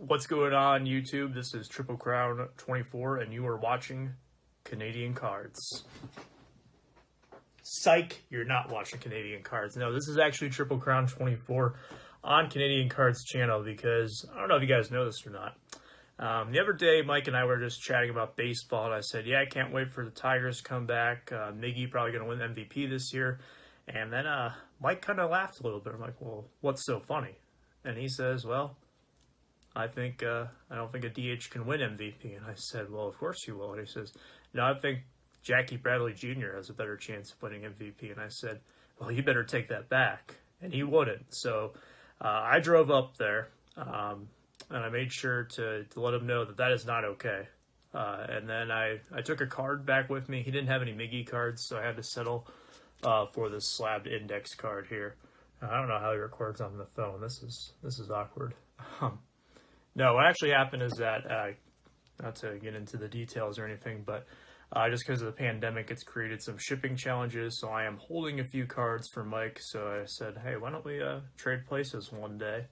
What's going on, YouTube? This is Triple Crown 24, and you are watching Canadian Cards. Psych, you're not watching Canadian Cards. No, this is actually Triple Crown 24 on Canadian Cards channel because I don't know if you guys know this or not. The other day, Mike and I were just chatting about baseball, and I said, yeah, I can't wait for the Tigers to come back. Miggy probably going to win MVP this year. And then Mike kind of laughed a little bit. I'm like, well, what's so funny? And he says, well, I don't think a DH can win MVP. And I said, well, of course you will. And he says, no, I think Jackie Bradley Jr. has a better chance of winning MVP. And I said, well, you better take that back. And he wouldn't. So I drove up there, and I made sure to let him know that that is not okay. And then I took a card back with me. He didn't have any Miggy cards, so I had to settle for this slabbed index card here. I don't know how he records on the phone. This is awkward. No, what actually happened is that, not to get into the details or anything, but just because of the pandemic, it's created some shipping challenges, so I am holding a few cards for Mike, so I said, hey, why don't we trade places one day,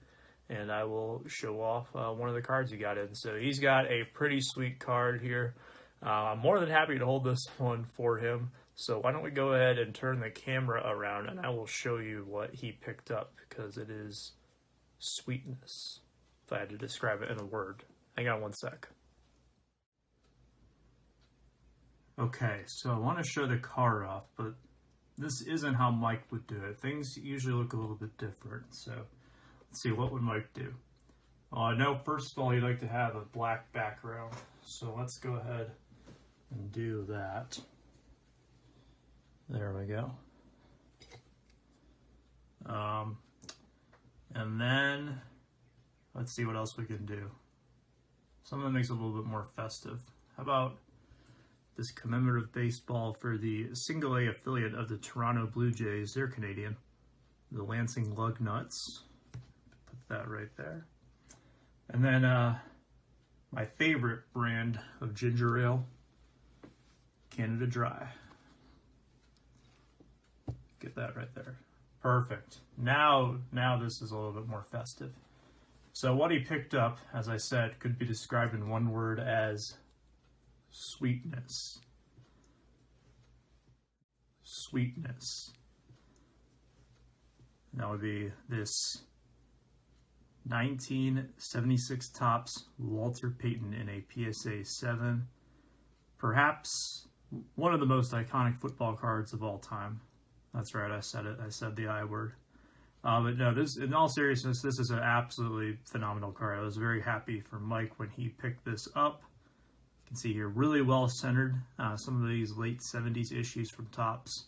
and I will show off one of the cards he got in. So he's got a pretty sweet card here. I'm more than happy to hold this one for him, so why don't we go ahead and turn the camera around, and I will show you what he picked up, because it is sweetness. If I had to describe it in a word. Hang on one sec. Okay, so I want to show the card off, but this isn't how Mike would do it. Things usually look a little bit different, so let's see, what would Mike do? I know, first of all, he'd like to have a black background, so let's go ahead and do that. There we go. And then let's see what else we can do. Something that makes it a little bit more festive. How about this commemorative baseball for the single A affiliate of the Toronto Blue Jays? They're Canadian. The Lansing Lugnuts. Put that right there. And then my favorite brand of ginger ale, Canada Dry. Get that right there. Perfect. Now this is a little bit more festive. So what he picked up, as I said, could be described in one word as sweetness. Sweetness. That would be this 1976 Topps Walter Payton in a PSA 7. Perhaps one of the most iconic football cards of all time. That's right, I said it. I said the I word. But no, this, in all seriousness, this is an absolutely phenomenal card. I was very happy for Mike when he picked this up. You can see here, really well centered. Some of these late 70s issues from Topps.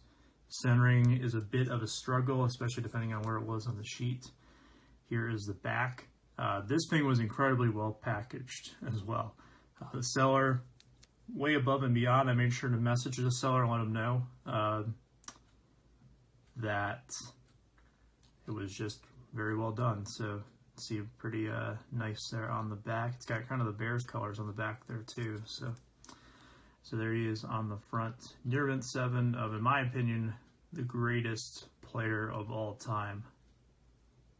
Centering is a bit of a struggle, especially depending on where it was on the sheet. Here is the back. This thing was incredibly well packaged as well. The seller, way above and beyond, I made sure to message the seller and let him know that it was just very well done. So see, pretty nice there on the back. It's got kind of the Bears colors on the back there too. So there he is on the front. Near mint 7 of, in my opinion, the greatest player of all time,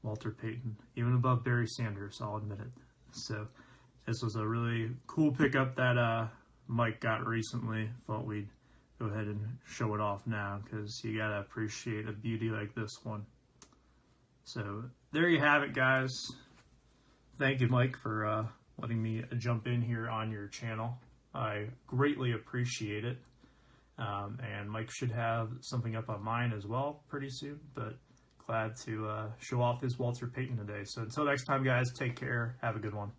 Walter Payton. Even above Barry Sanders, I'll admit it. So this was a really cool pickup that Mike got recently. Thought we'd go ahead and show it off now, because you gotta appreciate a beauty like this one. So there you have it, guys. Thank you, Mike, for letting me jump in here on your channel. I greatly appreciate it. And Mike should have something up on mine as well pretty soon, but glad to show off his Walter Payton today. So until next time, guys, take care. Have a good one.